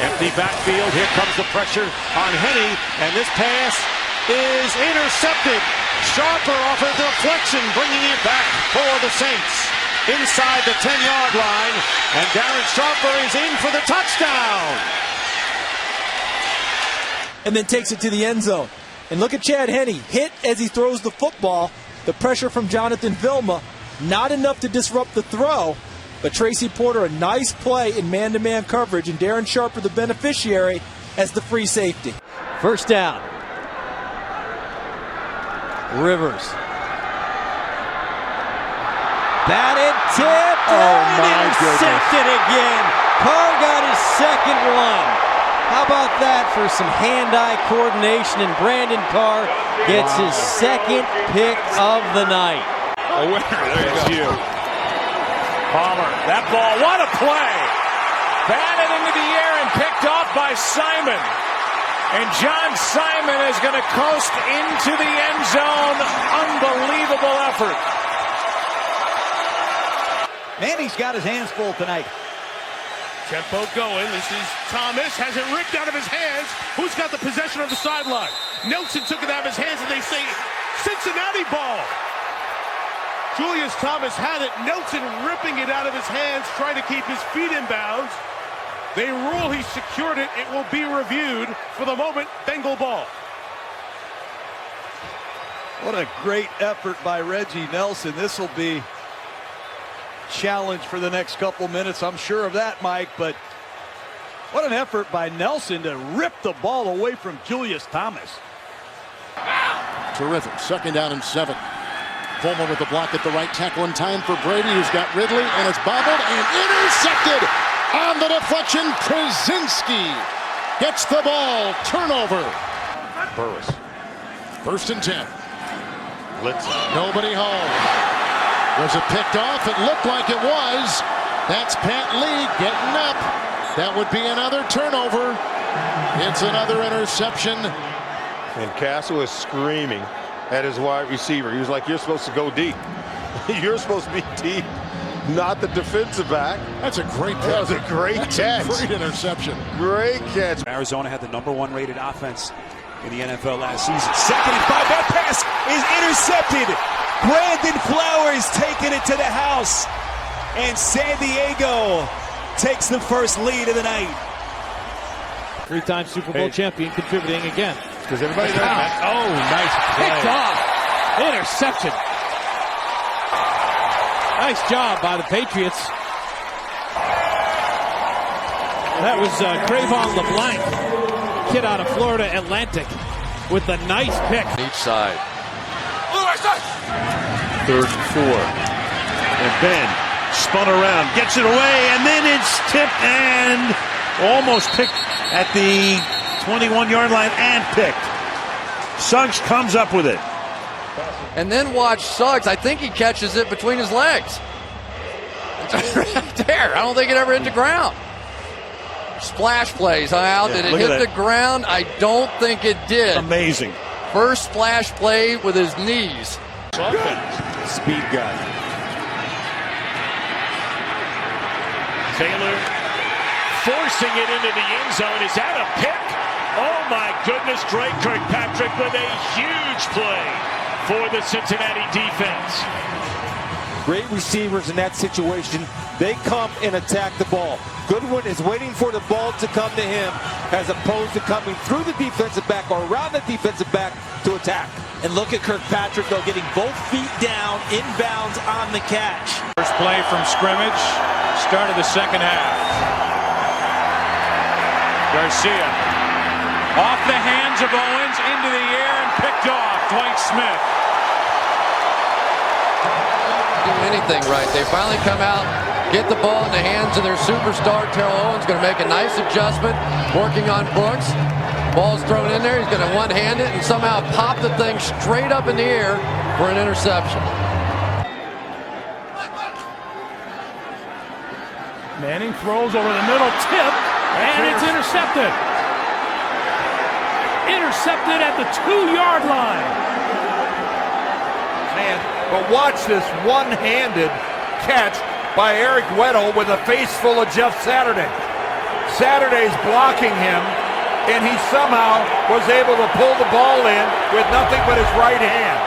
Empty backfield. Here comes the pressure on Henne, and this pass is intercepted. Sharper off a deflection, bringing it back for the Saints. Inside the 10-yard line, and Darren Sharper is in for the touchdown. And then takes it to the end zone. And look at Chad Henne, hit as he throws the football. The pressure from Jonathan Vilma, not enough to disrupt the throw, but Tracy Porter, a nice play in man-to-man coverage, and Darren Sharper, the beneficiary, as the free safety. First down. Rivers. Batted, tipped, and intercepted again. Carr got his second one. How about that for some hand-eye coordination? And Brandon Carr gets his second pick of the night. A winner. There's you. Palmer. That ball. What a play. Batted into the air and picked off by Simon. And John Simon is going to coast into the end zone. Unbelievable effort. Manny's got his hands full tonight. Tempo going. This is Thomas. Has it ripped out of his hands. Who's got the possession on the sideline? Nelson took it out of his hands, and they say Cincinnati ball. Julius Thomas had it. Nelson ripping it out of his hands, trying to keep his feet in bounds. They rule he secured it. It will be reviewed. For the moment, Bengal ball. What a great effort by Reggie Nelson. This will be challenge for the next couple minutes. I'm sure of that, Mike, but what an effort by Nelson to rip the ball away from Julius Thomas. Terrific. Second down and 7. Fulmer with the block at the right tackle in time for Brady, who's got Ridley, and it's bobbled and intercepted on the deflection. Krasinski gets the ball. Turnover. Burris. First and 10. Blitz. Nobody home. Was it picked off? It looked like it was. That's Pat Lee getting up. That would be another turnover. It's another interception. And Castle is screaming at his wide receiver. He was like, you're supposed to go deep. You're supposed to be deep, not the defensive back. That's a great catch. That was a great catch. Great interception. Great catch. Arizona had the #1 rated offense in the NFL last season. 2nd and 5. That pass is intercepted. Brandon Flowers taking it to the house. And San Diego takes the first lead of the night. 3-time Super Bowl champion contributing again. Because everybody knows that. Oh, nice play. Picked off. Interception. Nice job by the Patriots. That was Trayvon LeBlanc, kid out of Florida Atlantic, with a nice pick. Each side. 3rd and 4. And Ben spun around, gets it away, and then it's tipped and almost picked at the 21-yard line and picked. Suggs comes up with it. And then watch Suggs. I think he catches it between his legs. It's right there. I don't think it ever hit the ground. Splash plays out. Did it hit the ground? I don't think it did. Amazing. First splash play with his knees. Speed guy. Taylor forcing it into the end zone. Is that a pick? Oh my goodness, Drake Kirkpatrick with a huge play for the Cincinnati defense. Great receivers in that situation. They come and attack the ball. Goodwin is waiting for the ball to come to him as opposed to coming through the defensive back or around the defensive back to attack. And look at Kirkpatrick, though, getting both feet down, inbounds on the catch. First play from scrimmage, start of the second half. Garcia off the hands of Owens, into the air and picked off. Dwight Smith. Do anything right. They finally come out, get the ball in the hands of their superstar. Terrell Owens going to make a nice adjustment, working on Brooks. Ball's thrown in there. He's going to one-hand it and somehow pop the thing straight up in the air for an interception. Manning throws over the middle, tip, and it's intercepted. Intercepted at the 2-yard line. Man, but watch this one-handed catch by Eric Weddle with a face full of Jeff Saturday. Saturday's blocking him, and he somehow was able to pull the ball in with nothing but his right hand.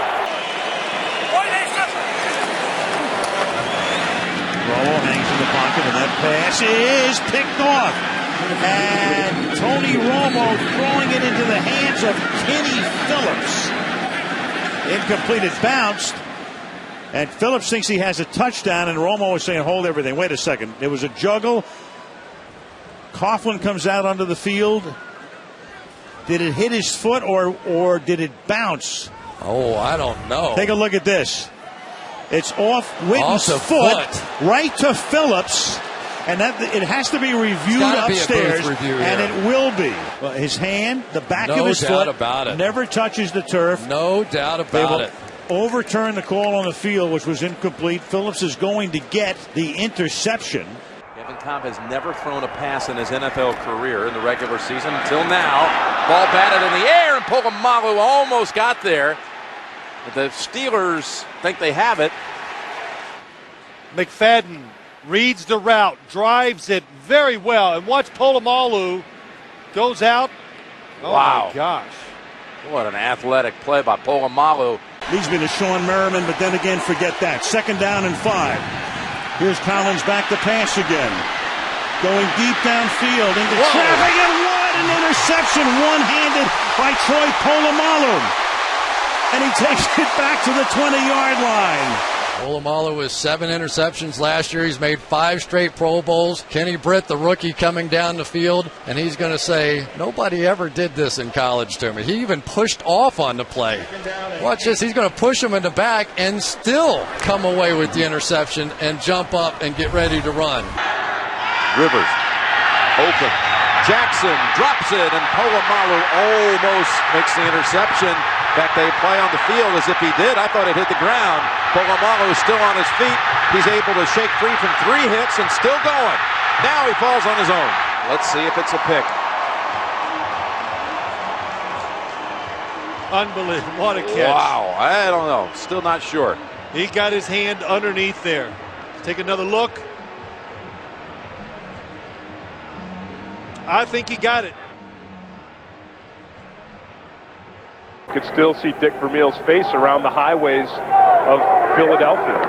Romo hangs in the pocket, and that pass is picked off. And Tony Romo throwing it into the hands of Kenny Phillips. Incomplete, it bounced. And Phillips thinks he has a touchdown, and Romo is saying, hold everything. Wait a second. It was a juggle. Coughlin comes out onto the field. Did it hit his foot or did it bounce? Oh, I don't know. Take a look at this. It's off Witten's foot right to Phillips. And that it has to be reviewed upstairs, and it will be. Well, his hand, the back of his foot, never touches the turf. No doubt about it. Overturn the call on the field, which was incomplete. Phillips is going to get the interception. Kevin Cobb has never thrown a pass in his NFL career in the regular season until now. Ball batted in the air, and Polamalu almost got there. But the Steelers think they have it. McFadden reads the route, drives it very well, and watch Polamalu goes out. Oh wow. My gosh. What an athletic play by Polamalu. Leads me to Sean Merriman, but then again, forget that. 2nd down and 5. Here's Collins back to pass again. Going deep downfield into traffic, and what an interception, one-handed by Troy Polamalu. And he takes it back to the 20-yard line. Polamalu with 7 interceptions last year. He's made 5 straight Pro Bowls. Kenny Britt, the rookie, coming down the field, and he's going to say, nobody ever did this in college to me. He even pushed off on the play. Watch this. He's going to push him in the back and still come away with the interception and jump up and get ready to run. Rivers, open. Jackson drops it, and Polamalu almost makes the interception. In fact, they play on the field as if he did. I thought it hit the ground. Polamalu is still on his feet. He's able to shake free from 3 hits and still going. Now he falls on his own. Let's see if it's a pick. Unbelievable. What a catch. Wow. I don't know. Still not sure. He got his hand underneath there. Take another look. I think he got it. Could still see Dick Vermeil's face around the highways of Philadelphia.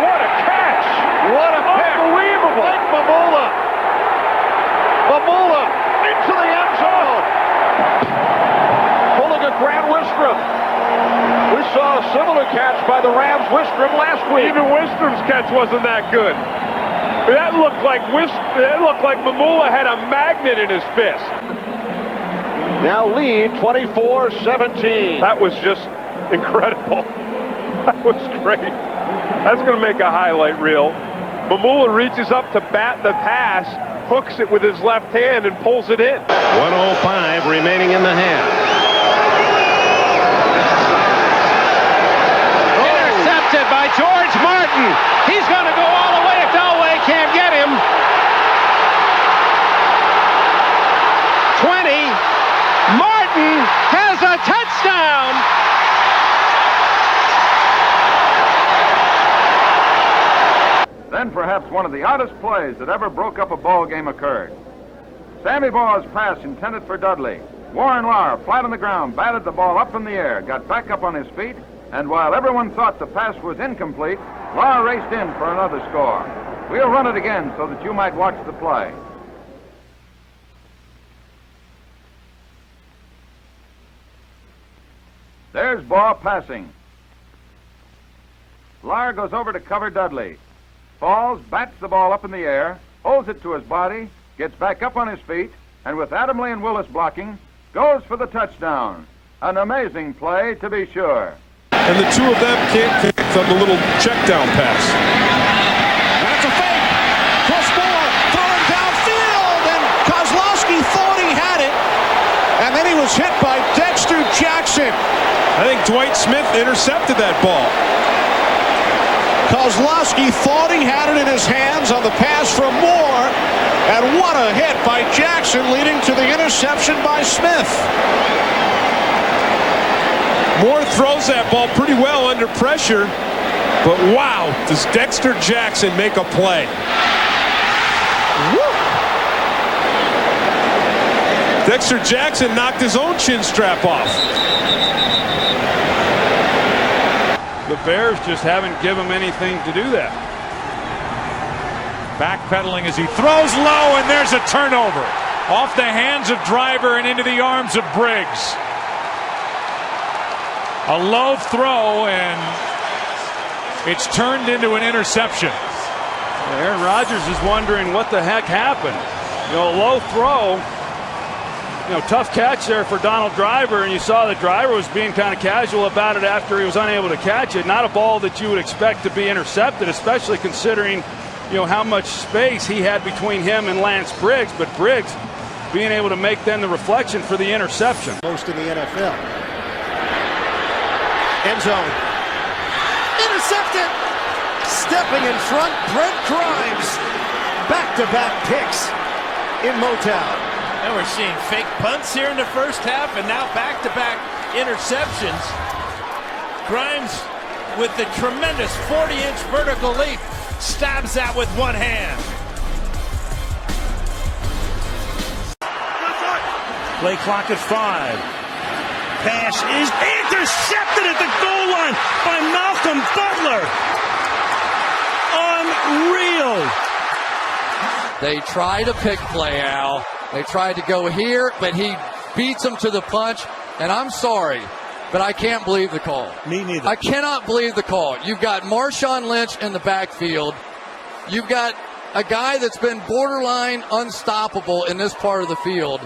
What a catch! What a pick! Unbelievable! Mike Mamula! Mamula into the end zone! Pulling a Grant Wistrom. We saw a similar catch by the Rams' Wistrom last week. Even Wistrom's catch wasn't that good. That looked like Mamula had a magnet in his fist. Now lead 24-17. That was just incredible. That was great. That's going to make a highlight reel. Mamula reaches up to bat the pass, hooks it with his left hand, and pulls it in. 1:05 remaining in the half. Intercepted by George Martin. He's going to go all the way if Elway can't get him. 20. Martin has a touchdown. Then perhaps one of the oddest plays that ever broke up a ball game occurred. Sammy Baugh's pass intended for Dudley. Warren Lauer, flat on the ground, batted the ball up in the air, got back up on his feet, and while everyone thought the pass was incomplete, Lauer raced in for another score. We'll run it again so that you might watch the play. There's Baugh passing. Lauer goes over to cover Dudley. Falls, bats the ball up in the air, holds it to his body, gets back up on his feet, and with Adamle and Willis blocking, goes for the touchdown. An amazing play, to be sure. And the two of them can't pick from the little check down pass. That's a fake. Chris Moore throwing downfield, and Kozlowski thought he had it, and then he was hit by Dexter Jackson. I think Dwight Smith intercepted that ball. Kozlowski thought he had it in his hands on the pass from Moore, and what a hit by Jackson, leading to the interception by Smith. Moore throws that ball pretty well under pressure, but wow, does Dexter Jackson make a play. Dexter Jackson knocked his own chin strap off. The Bears just haven't given him anything to do that. Backpedaling as he throws low, and there's a turnover. Off the hands of Driver and into the arms of Briggs. A low throw, and it's turned into an interception. Aaron Rodgers is wondering what the heck happened. You know, a low throw. You know, tough catch there for Donald Driver, and you saw that Driver was being kind of casual about it after he was unable to catch it. Not a ball that you would expect to be intercepted, especially considering, you know, how much space he had between him and Lance Briggs. But Briggs being able to make then the reflection for the interception. Most in the NFL. End zone. Intercepted. Stepping in front, Brent Grimes. Back-to-back picks in Motown. And we're seeing fake punts here in the first half, and now back-to-back interceptions. Grimes with the tremendous 40-inch vertical leap stabs that with one hand. Play clock at 5. Pass is intercepted at the goal line by Malcolm Butler. Unreal. They try to pick play, Al. They tried to go here, but he beats him to the punch. And I'm sorry, but I can't believe the call. Me neither. I cannot believe the call. You've got Marshawn Lynch in the backfield. You've got a guy that's been borderline unstoppable in this part of the field.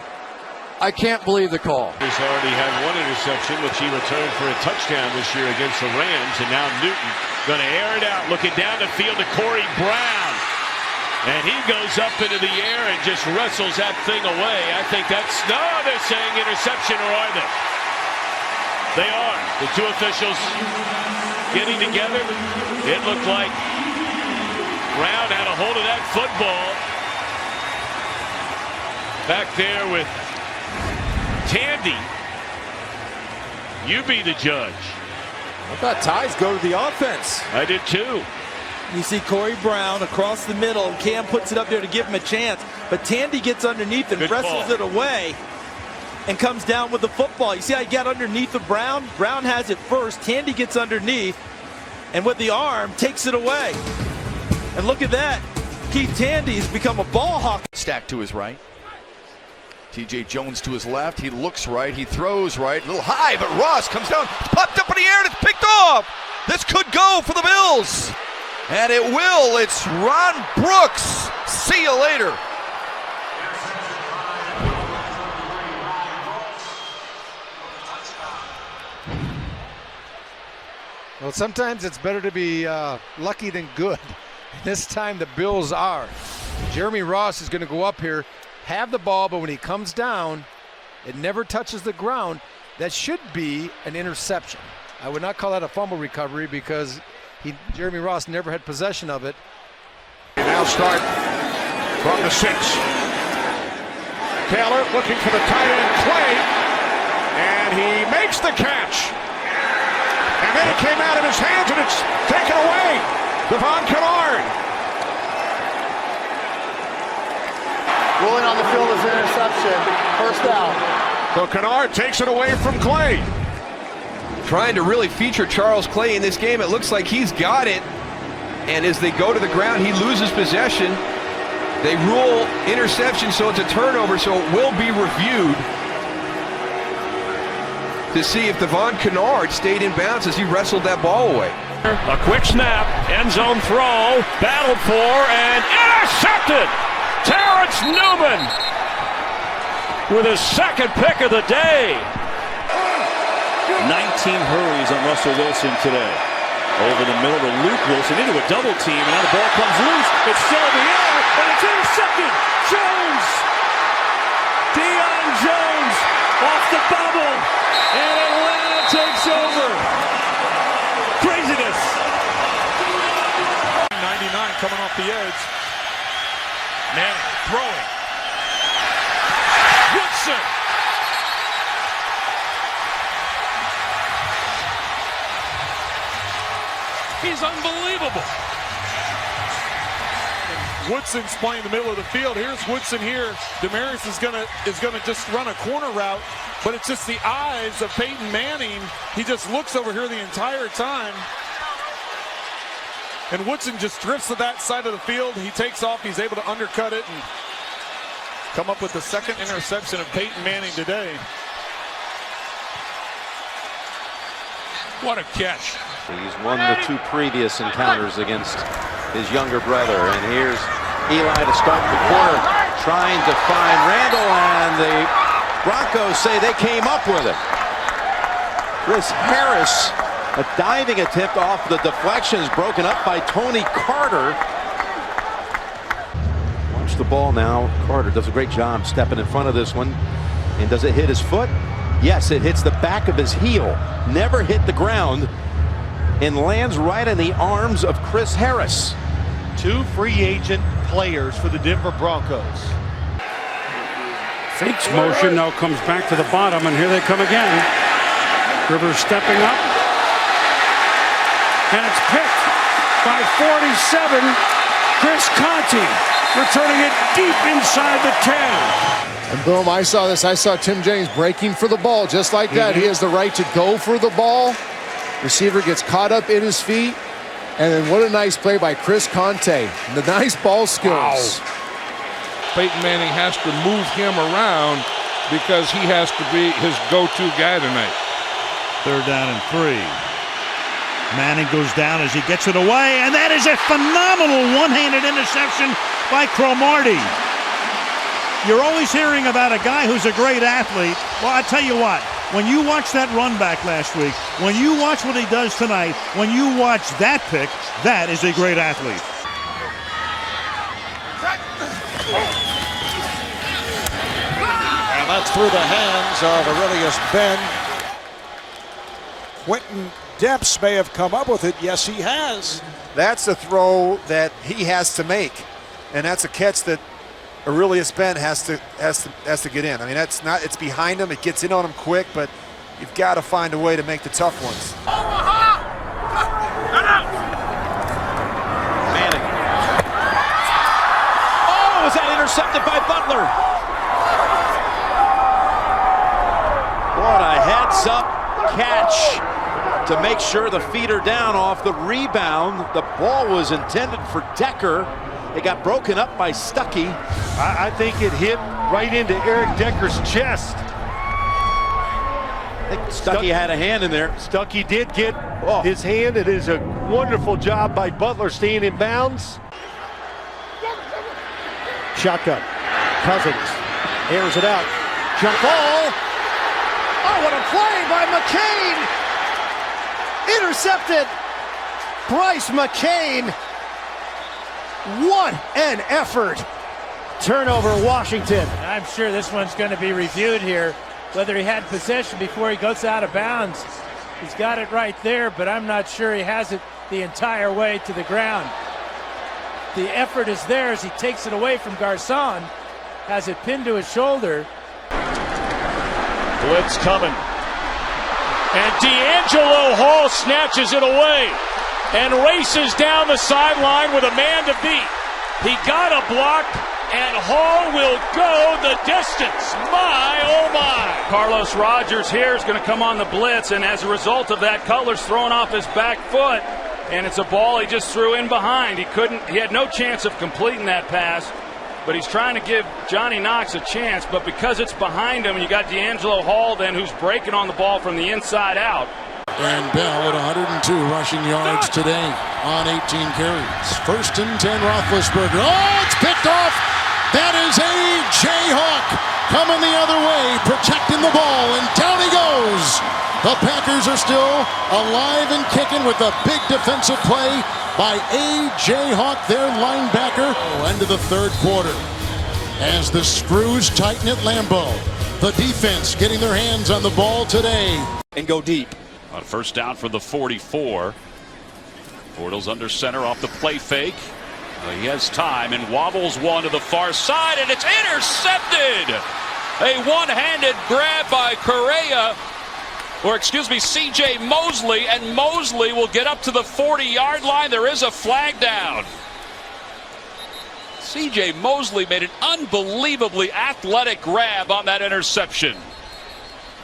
I can't believe the call. He's already had one interception, which he returned for a touchdown this year against the Rams. And now Newton going to air it out, looking down the field to Corey Brown. And he goes up into the air and just wrestles that thing away. I think that's, no, they're saying interception, or are they? They are. The two officials getting together. It looked like Brown had a hold of that football. Back there with Tandy. You be the judge. I thought ties go to the offense. I did too. You see Corey Brown across the middle, and Cam puts it up there to give him a chance. But Tandy gets underneath and wrestles it away and comes down with the football. You see how he got underneath of Brown? Brown has it first. Tandy gets underneath, and with the arm, takes it away. And look at that. Keith Tandy has become a ball hawk. Stacked to his right. TJ Jones to his left. He looks right. He throws right. A little high, but Ross comes down. Popped up in the air, and it's picked off. This could go for the Bills. And it will. It's Ron Brooks. See you later. Well, sometimes it's better to be lucky than good. This time the Bills are. Jeremy Ross is going to go up here, have the ball, but when he comes down, it never touches the ground. That should be an interception. I would not call that a fumble recovery because Jeremy Ross never had possession of it. They now start from the 6. Taylor looking for the tight end Clay, and he makes the catch. And then it came out of his hands, and it's taken away. Devon Kennard. Ruling on the field is an interception. First down. So Kennard takes it away from Clay. Trying to really feature Charles Clay in this game. It looks like he's got it. And as they go to the ground, he loses possession. They rule interception, so it's a turnover, so it will be reviewed to see if Devon Kennard stayed in bounds as he wrestled that ball away. A quick snap, end zone throw, battled for, and intercepted! Terrence Newman with his second pick of the day. 19 hurries on Russell Wilson today. Over the middle to Luke Wilson into a double team, and now the ball comes loose. It's still in the air, and it's intercepted. Jones! Deion Jones off the bubble, and Atlanta takes over. Craziness. 99 coming off the edge. Manning throwing. Woodson. He's unbelievable. Woodson's playing the middle of the field. Here's Woodson here. Demaryius is gonna just run a corner route, but it's just the eyes of Peyton Manning. He just looks over here the entire time. And Woodson just drifts to that side of the field. He takes off. He's able to undercut it and come up with the second interception of Peyton Manning today. What a catch. He's won the 2 previous encounters against his younger brother. And here's Eli to start the quarter, trying to find Randall, and the Broncos say they came up with it. Chris Harris, a diving attempt off the deflection, is broken up by Tony Carter. Watch the ball now. Carter does a great job stepping in front of this one. And does it hit his foot? Yes, it hits the back of his heel. Never hit the ground. And lands right in the arms of Chris Harris. 2 free agent players for the Denver Broncos. Fakes motion, now comes back to the bottom, and here they come again. Rivers stepping up. And it's picked by 47. Chris Conti returning it deep inside the 10. And boom, I saw this. I saw Tim Jennings breaking for the ball just like that. He has the right to go for the ball. Receiver gets caught up in his feet. And then what a nice play by Chris Conte. The nice ball skills. Wow. Peyton Manning has to move him around because he has to be his go-to guy tonight. 3rd down and 3. Manning goes down as he gets it away, and that is a phenomenal one-handed interception by Cromartie. You're always hearing about a guy who's a great athlete. Well, I tell you what, when you watch that run back last week, when you watch what he does tonight, when you watch that pick, that is a great athlete. And that's through the hands of Aurelius Ben. Quentin Depps may have come up with it. Yes, he has. That's a throw that he has to make, and that's a catch that Aurelius Ben has to get in. I mean, it's behind him. It gets in on him quick, but you've got to find a way to make the tough ones. Manning. Oh, is that intercepted by Butler? What a heads-up catch to make sure the feet are down off the rebound. The ball was intended for Decker. It got broken up by Stuckey. I think it hit right into Eric Decker's chest. I think Stuckey had a hand in there. Stuckey did get his hand. It is a wonderful job by Butler staying in bounds. Shotgun. Cousins airs it out. Jump ball. Oh, what a play by McCain! Intercepted. Bryce McCain. What an effort. Turnover, Washington. I'm sure this one's going to be reviewed here, whether he had possession before he goes out of bounds. He's got it right there, but I'm not sure he has it the entire way to the ground. The effort is there as he takes it away from Garcon, has it pinned to his shoulder. Blitz coming. And D'Angelo Hall snatches it away and races down the sideline with a man to beat. He got a block, and Hall will go the distance. My, oh my. Carlos Rogers here is going to come on the blitz, and as a result of that, Cutler's thrown off his back foot, and it's a ball he just threw in behind. He had no chance of completing that pass, but he's trying to give Johnny Knox a chance, but because it's behind him, and you got D'Angelo Hall then who's breaking on the ball from the inside out. And Bell at 102 rushing yards today on 18 carries. 1st and 10, Roethlisberger. Oh, it's picked off. That is A.J. Hawk coming the other way, protecting the ball, and down he goes. The Packers are still alive and kicking with a big defensive play by A.J. Hawk, their linebacker. End of the 3rd quarter as the screws tighten at Lambeau. The defense getting their hands on the ball today. And go deep. On 1st down for the 44. Bortles under center off the play fake. He has time and wobbles one to the far side, and it's intercepted. A one-handed grab by Correa, or excuse me, C.J. Mosley, and Mosley will get up to the 40-yard line. There is a flag down. C.J. Mosley made an unbelievably athletic grab on that interception.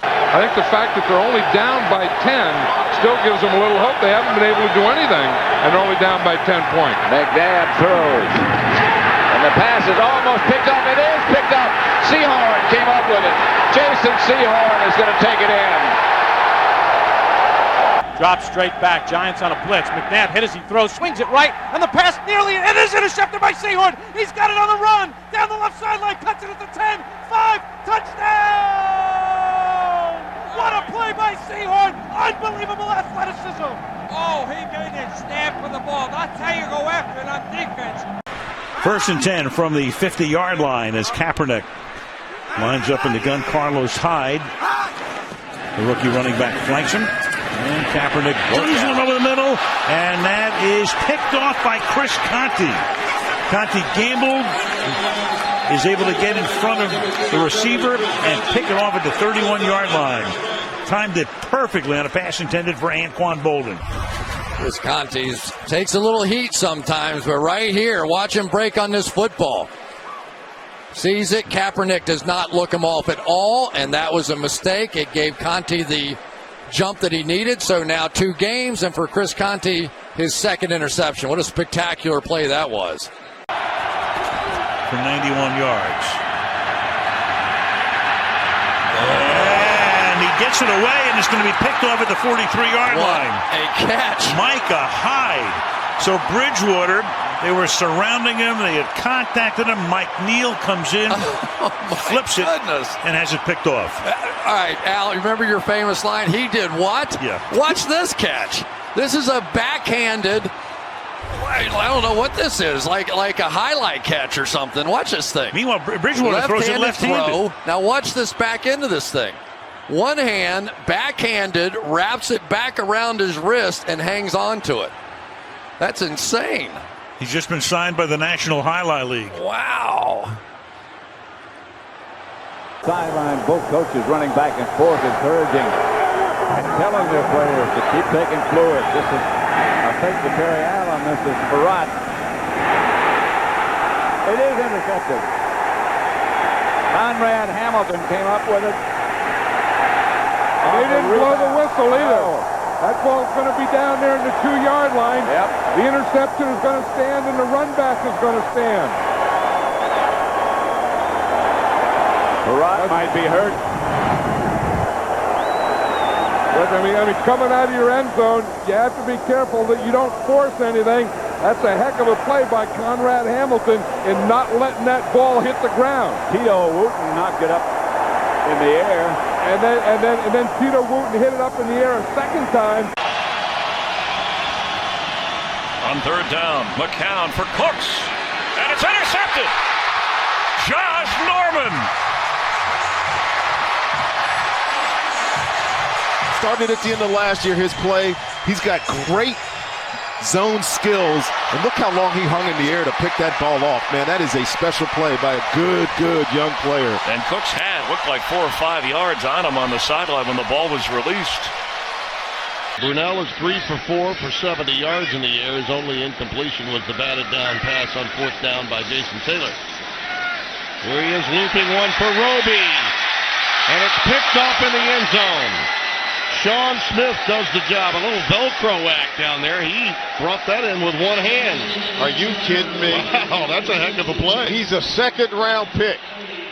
I think the fact that they're only down by 10 still gives them a little hope. They haven't been able to do anything, and they're only down by 10 points. McNabb throws. And the pass is almost picked up. It is picked up. Sehorn came up with it. Jason Sehorn is going to take it in. Drops straight back. Giants on a blitz. McNabb hit as he throws. Swings it right. And the pass nearly. It is intercepted by Sehorn. He's got it on the run. Down the left sideline. Cuts it at the 10. 5. Touchdown! What a play by Sehorn. Unbelievable athleticism. Oh, he made it snap for the ball. That's how you go after it on defense. 1st and 10 from the 50-yard line as Kaepernick lines up in the gun. Carlos Hyde, the rookie running back, flanks him. And Kaepernick goes one over the middle, and that is picked off by Chris Conti. Conti gambled, is able to get in front of the receiver and pick it off at the 31-yard line. Timed it perfectly on a pass intended for Anquan Bolden. This Conti takes a little heat sometimes, but right here, watch him break on this football. Sees it. Kaepernick does not look him off at all, and that was a mistake. It gave Conti the jump that he needed. So now 2 games, and for Chris Conti, his 2nd interception. What a spectacular play that was. For 91 yards. And he gets it away, and it's going to be picked off at the 43-yard line. A catch. Micah Hyde. So Bridgewater, they were surrounding him. They had contacted him. Mike Neal comes in, flips it, and has it picked off. All right, Al, remember your famous line? He did what? Yeah. Watch this catch. This is a backhanded, I don't know what this is, like a highlight catch or something. Watch this thing. Meanwhile, Bridgewater throws it left-handed. Throw. Now watch this back into this thing. One hand, backhanded, wraps it back around his wrist and hangs on to it. That's insane. He's just been signed by the National Highlight League. Wow. Sideline, both coaches running back and forth, encouraging and telling their players to keep taking fluids. This is a fake to Perry Allen. This is Barat. It is intercepted. Conrad Hamilton came up with it. They didn't blow the whistle either. That ball's going to be down there in the 2-yard line. Yep. The interception is going to stand, and the run back is going to stand. Barat might be hurt. Look, I mean, coming out of your end zone, you have to be careful that you don't force anything. That's a heck of a play by Conrad Hamilton in not letting that ball hit the ground. Tito Wooten knocked it up in the air. And then Tito Wooten hit it up in the air a 2nd time. On 3rd down, McCown for Cooks. And it's intercepted. Josh Norman. Started at the end of last year, his play. He's got great zone skills. And look how long he hung in the air to pick that ball off. Man, that is a special play by a good young player. And Cooks looked like 4 or 5 yards on him on the sideline when the ball was released. Brunell is 3 for 4 for 70 yards in the air. His only incompletion was the batted down pass on 4th down by Jason Taylor. Here he is looping one for Roby. And it's picked off in the end zone. Sean Smith does the job. A little Velcro act down there. He brought that in with one hand. Are you kidding me? Wow, that's a heck of a play. He's a 2nd-round pick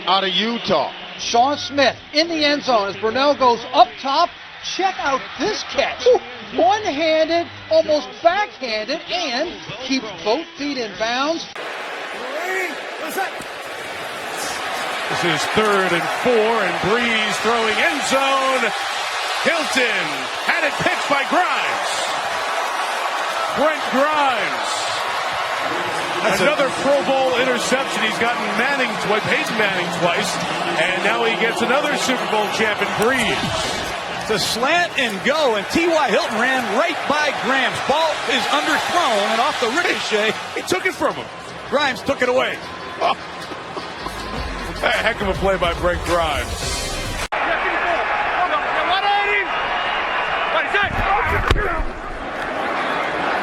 out of Utah. Sean Smith in the end zone as Brunell goes up top. Check out this catch. One-handed, almost backhanded, and keeps both feet in bounds. This is 3rd and 4, and Breeze throwing end zone. Hilton had it picked by Grimes. Brent Grimes. Another Pro Bowl interception. He's gotten Peyton Manning twice, and now he gets another Super Bowl champ in Breeze. It's a slant and go, and T.Y. Hilton ran right by Grimes. Ball is underthrown, and off the ricochet, He took it from him. Grimes took it away. Oh. A heck of a play by Brent Grimes.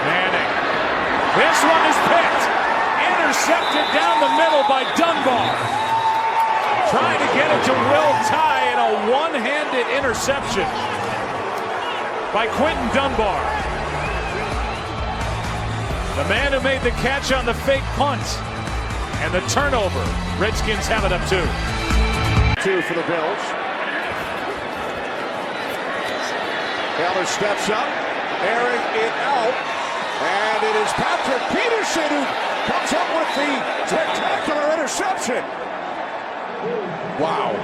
Manning. This one is picked. Intercepted down the middle by Dunbar. Trying to get it to Will Tye, and a one-handed interception by Quentin Dunbar. The man who made the catch on the fake punt. And the turnover. Redskins have it up 2. 2 for the Bills. Taylor steps up, airing it out, and it is Patrick Peterson who comes up with the spectacular interception. Wow.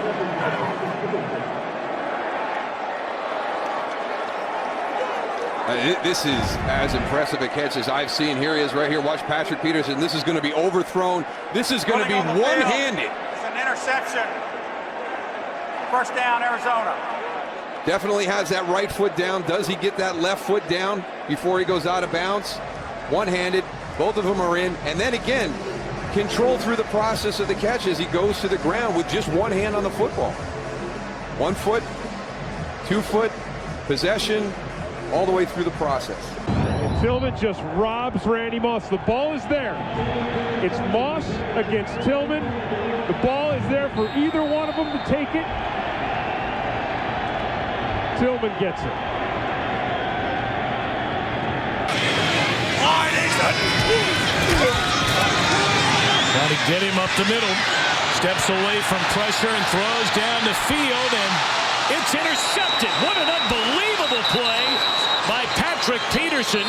This is as impressive a catch as I've seen. Here he is right here. Watch Patrick Peterson. This is going to be overthrown. This is going to be one-handed. It's an interception. First down, Arizona. Definitely has that right foot down. Does he get that left foot down before he goes out of bounds? One-handed. Both of them are in. And then again, control through the process of the catch as he goes to the ground with just one hand on the football. 1 foot, 2 foot, possession, all the way through the process. And Tillman just robs Randy Moss. The ball is there. It's Moss against Tillman. The ball is there for either one of them to take it. Tillman gets it. Trying to get him up the middle. Steps away from pressure and throws down the field, and it's intercepted. What an unbelievable play by Patrick Peterson.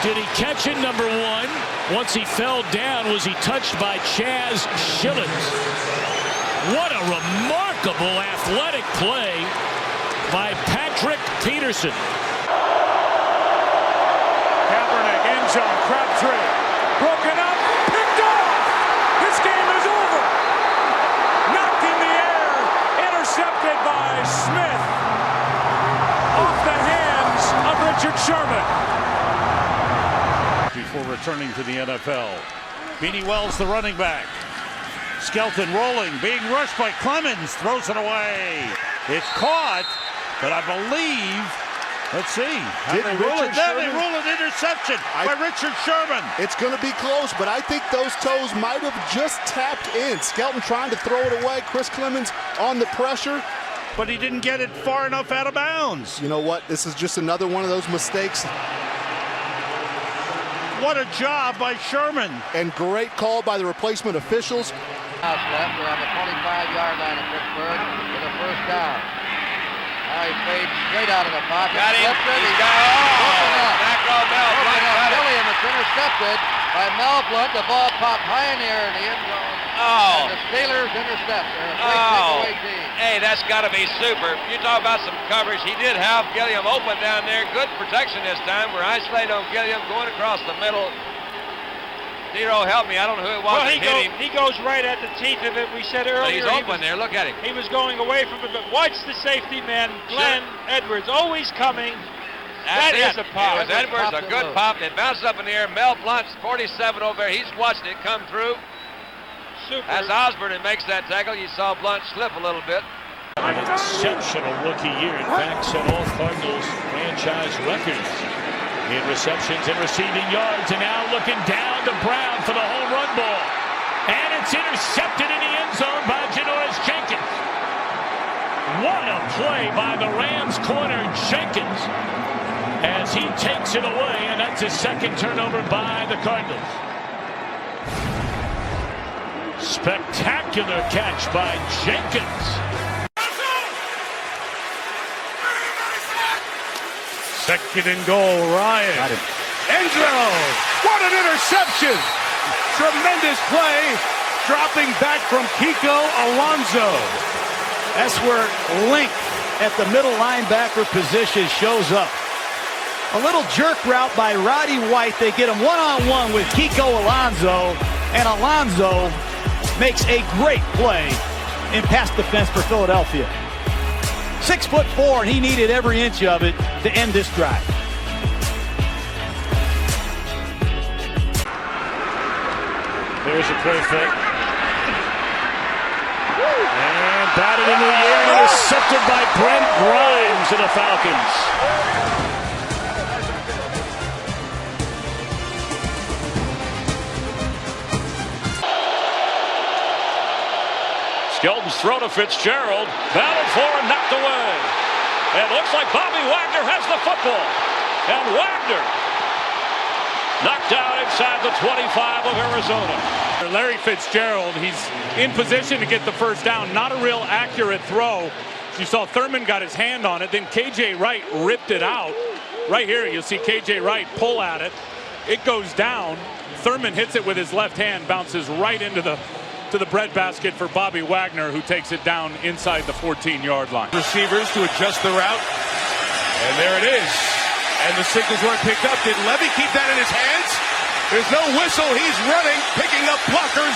Did he catch it, number 1? Once he fell down, was he touched by Chaz Schillens? What a remarkable athletic play by Patrick Peterson. Kaepernick, end zone, Crabtree, broken up, picked off. This game is over. Knocked in the air, intercepted by Smith. Off the hands of Richard Sherman. Before returning to the NFL. Beanie Wells, the running back. Skelton rolling, being rushed by Clemens, throws it away. It's caught, but I believe, let's see. They rule it interception by Richard Sherman. It's going to be close, but I think those toes might have just tapped in. Skelton trying to throw it away. Chris Clemens on the pressure. But he didn't get it far enough out of bounds. You know what? This is just another one of those mistakes. What a job by Sherman. And great call by the replacement officials. Left around the 25-yard line of Pittsburgh with a first down. Now he fades straight out of the pocket. Got him. He's got back on Mel Blunt. Williams, it's intercepted by Mel Blunt. The ball popped high in the air in the end zone. Oh. And the Steelers intercept. They're a great takeaway team. Hey, that's got to be super. You talk about some coverage. He did have Gilliam open down there. Good protection this time. We're isolated on Gilliam going across the middle. Zero, help me. I don't know who it was that hit him. He goes right at the teeth of it. We said earlier. But he's open there. Look at him. He was going away from it, but watch the safety man, Glenn Edwards, always coming. That is a pop. It was Edwards, a good pop. It bounced up in the air. Mel Blunt's 47 over there. He's watching it come through. Super. As Osborne makes that tackle, you saw Blunt slip a little bit. An exceptional rookie year. In fact, set all Cardinals franchise records in receptions and receiving yards. And now looking down to Brown for the home run ball. And it's intercepted in the end zone by Janoris Jenkins. What a play by the Rams corner Jenkins as he takes it away, and that's his second turnover by the Cardinals. Spectacular catch by Jenkins. Second and goal, Ryan. End zone. What an interception. Tremendous play. Dropping back from Kiko Alonso. That's where length at the middle linebacker position shows up. A little jerk route by Roddy White. They get him one-on-one with Kiko Alonso, and Alonso makes a great play in pass defense for Philadelphia. 6'4", and he needed every inch of it to end this drive. There's a play fake. And batted into the air, intercepted by Brent Grimes of the Falcons. Skelton's throw to Fitzgerald. Battled for and knocked away. It looks like Bobby Wagner has the football. And Wagner knocked out inside the 25 of Arizona. Larry Fitzgerald, he's in position to get the first down. Not a real accurate throw. You saw Thurman got his hand on it. Then K.J. Wright ripped it out. Right here, you'll see K.J. Wright pull at it. It goes down. Thurman hits it with his left hand, bounces right into the breadbasket for Bobby Wagner, who takes it down inside the 14-yard line. Receivers to adjust the route. And there it is. And the signals weren't picked up. Did Levy keep that in his hands? There's no whistle. He's running, picking up blockers,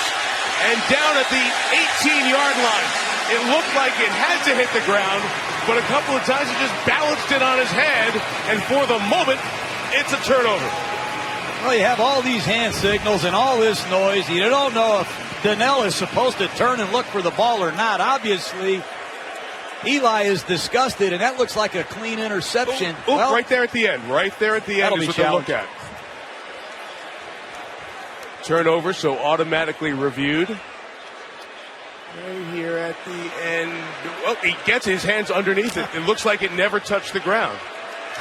and down at the 18-yard line. It looked like it had to hit the ground, but a couple of times he just balanced it on his head, and for the moment, it's a turnover. Well, you have all these hand signals and all this noise. You don't know if Donnell is supposed to turn and look for the ball or not. Obviously, Eli is disgusted, and that looks like a clean interception. Well, right there at the end. Right there at the end is what they look at. Turnover, so automatically reviewed. Right here at the end. Well, he gets his hands underneath it. It looks like it never touched the ground.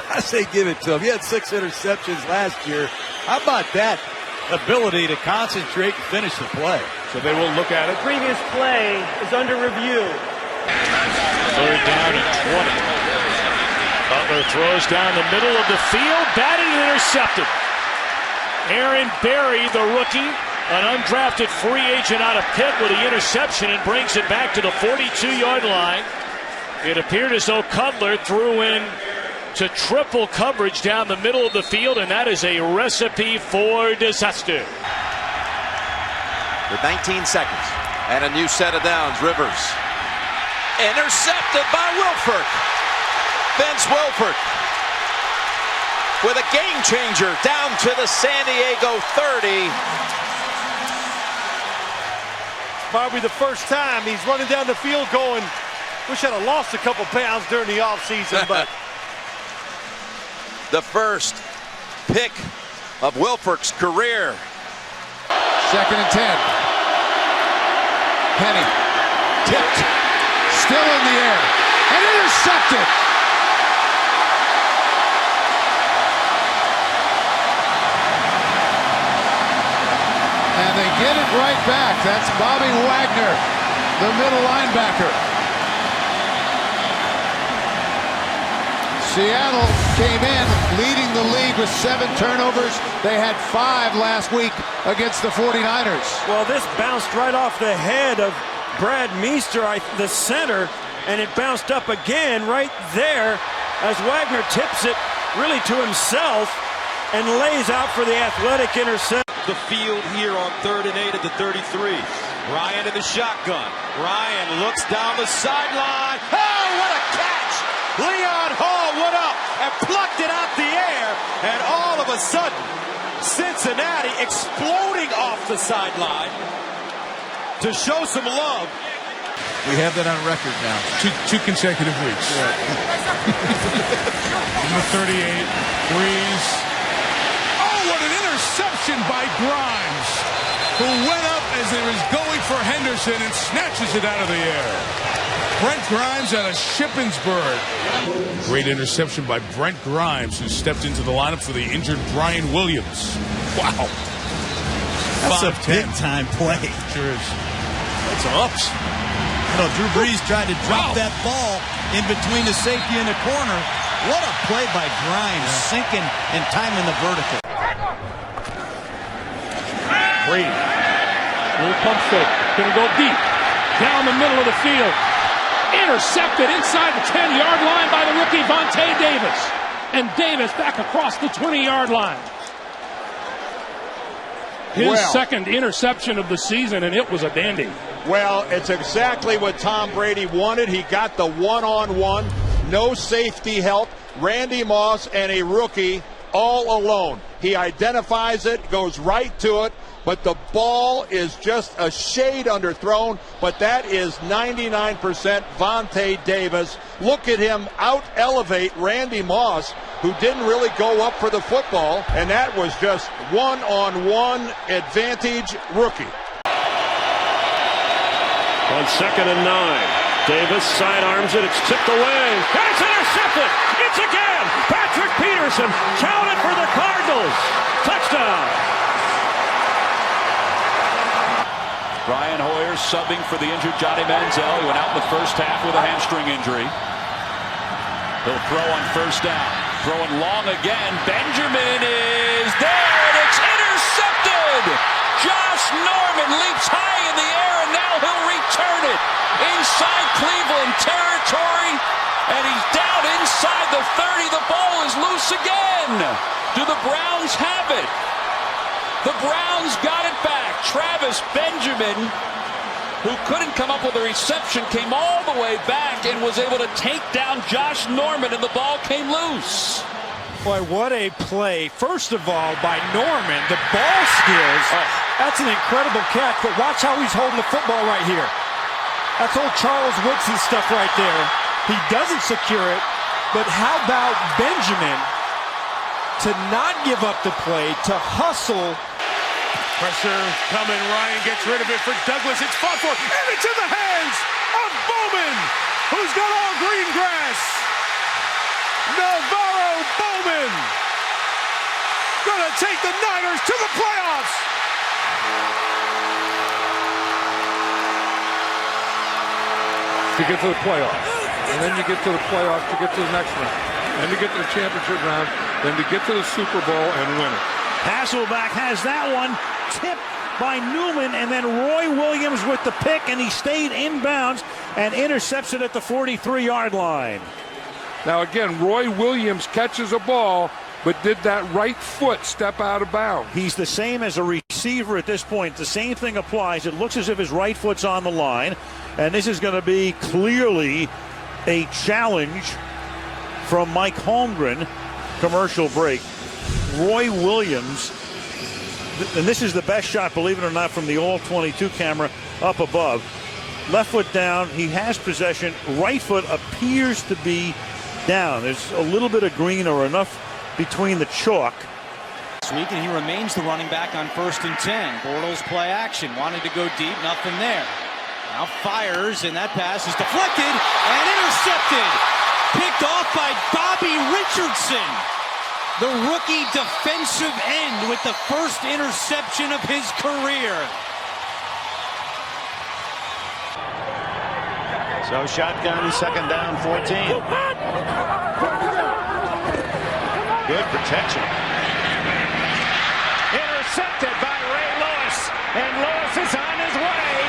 I say give it to him. He had 6 interceptions last year. How about that ability to concentrate and finish the play? So they will look at it. Previous play is under review. Third down and 20. Butler throws down the middle of the field, batted and intercepted. Aaron Berry, the rookie, an undrafted free agent out of Pitt with the interception, and brings it back to the 42-yard line. It appeared as though Cutler threw in to triple coverage down the middle of the field, and that is a recipe for disaster. With 19 seconds and a new set of downs, Rivers. Intercepted by Wilfork. Vince Wilfork with a game changer down to the San Diego 30. Probably the first time he's running down the field going, wish I'd have lost a couple pounds during the offseason, but the first pick of Wilfork's career. 2nd and 10. Penny tipped, still in the air, and intercepted. And they get it right back. That's Bobby Wagner, the middle linebacker. Seattle came in leading the league with 7 turnovers. They had 5 last week against the 49ers. Well, this bounced right off the head of Brad Meester, the center, and it bounced up again right there as Wagner tips it really to himself and lays out for the athletic interception. The field here on 3rd and 8 at the 33. Ryan in the shotgun. Ryan looks down the sideline. Oh, what a catch! Leon Hall went up and plucked it out the air, and all of a sudden, Cincinnati exploding off the sideline to show some love. We have that on record now. Two consecutive weeks. Number 38, Breeze. Oh, what an interception by Grimes, who went up as he was going for Henderson and snatches it out of the air. Brent Grimes out of Shippensburg. Great interception by Brent Grimes, who stepped into the lineup for the injured Brian Williams. Wow. That's a big-time play. Sure is. That's ups. You know, Drew Brees tried to drop that ball in between the safety and the corner. What a play by Grimes, sinking and timing the vertical. Brady. Little pump fake. Gonna go deep. Down the middle of the field. Intercepted inside the 10-yard line by the rookie Vontae Davis. And Davis back across the 20-yard line. His second interception of the season, and it was a dandy. Well, it's exactly what Tom Brady wanted. He got the one-on-one, no safety help. Randy Moss and a rookie all alone. He identifies it, goes right to it, but the ball is just a shade underthrown, but that is 99% Vontae Davis. Look at him out-elevate Randy Moss, who didn't really go up for the football, and that was just one-on-one advantage rookie. On 2nd and 9. Davis sidearms it. It's tipped away. And it's intercepted. It's again. Patrick Peterson counted for the Cardinals. Touchdown. Brian Hoyer subbing for the injured Johnny Manziel. He went out in the first half with a hamstring injury. He'll throw on first down. Throwing long again. Benjamin is there, and it's intercepted. Josh Norman leaps high in the air, and now he'll return it inside Cleveland territory, and he's down inside the 30. The ball is loose again. Do the Browns have it? The Browns got it back. Travis Benjamin, who couldn't come up with a reception, came all the way back and was able to take down Josh Norman, and the ball came loose. Boy, what a play. First of all, by Norman, the ball skills. That's an incredible catch, but watch how he's holding the football right here. That's old Charles Woodson stuff right there. He doesn't secure it, but how about Benjamin to not give up the play, to hustle. Pressure coming. Ryan gets rid of it for Douglas. It's fought for, and it's in the hands of Bowman, who's got all green grass. Navarro Bowman gonna take the Niners to the playoffs. You get to the playoffs, and then you get to the playoffs to get to the next round, then you get to the championship round, then to get to the Super Bowl and win it. Hasselbeck has that one tipped by Newman, and then Roy Williams with the pick, and he stayed inbounds and intercepts it at the 43-yard line. Now again, Roy Williams catches a ball, but did that right foot step out of bounds? He's the same as a receiver at this point. The same thing applies. It looks as if his right foot's on the line, and this is going to be clearly a challenge from Mike Holmgren. Commercial break. Roy Williams, and this is the best shot, believe it or not, from the all-22 camera up above. Left foot down. He has possession. Right foot appears to be down. There's a little bit of green or enough between the chalk. This week, and he remains the running back on 1st and 10. Bortles play action. Wanted to go deep. Nothing there. Now fires, and that pass is deflected and intercepted. Picked off by Bobby Richardson. The rookie defensive end with the first interception of his career. So shotgun, 2nd down, 14. Good protection. Intercepted by Ray Lewis, and Lewis is on his way.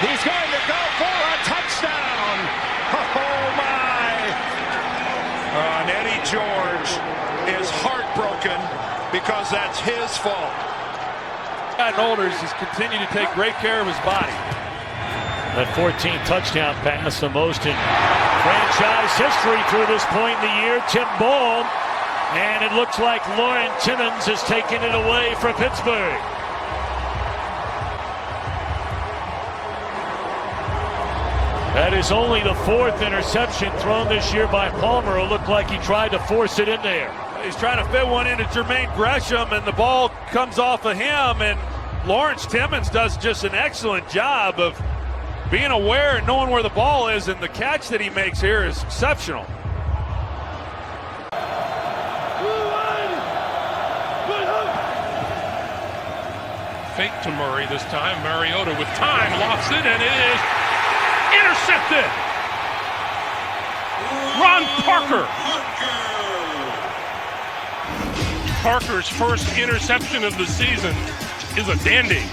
He's going to go for a touchdown. Oh, my. And Eddie George is heartbroken because that's his fault. Gotten older, he's continued to take great care of his body. That 14 touchdown pass, the most in franchise history through this point in the year. Tim Ball, and it looks like Lauren Timmons has taken it away for Pittsburgh. That is only the 4th interception thrown this year by Palmer. It looked like he tried to force it in there. He's trying to fit one into Jermaine Gresham, and the ball comes off of him, and Lawrence Timmons does just an excellent job of being aware and knowing where the ball is, and the catch that he makes here is exceptional. Fake to Murray this time. Mariota with time lofts it, and it is intercepted. Ron Parker. Parker's first interception of the season is a dandy.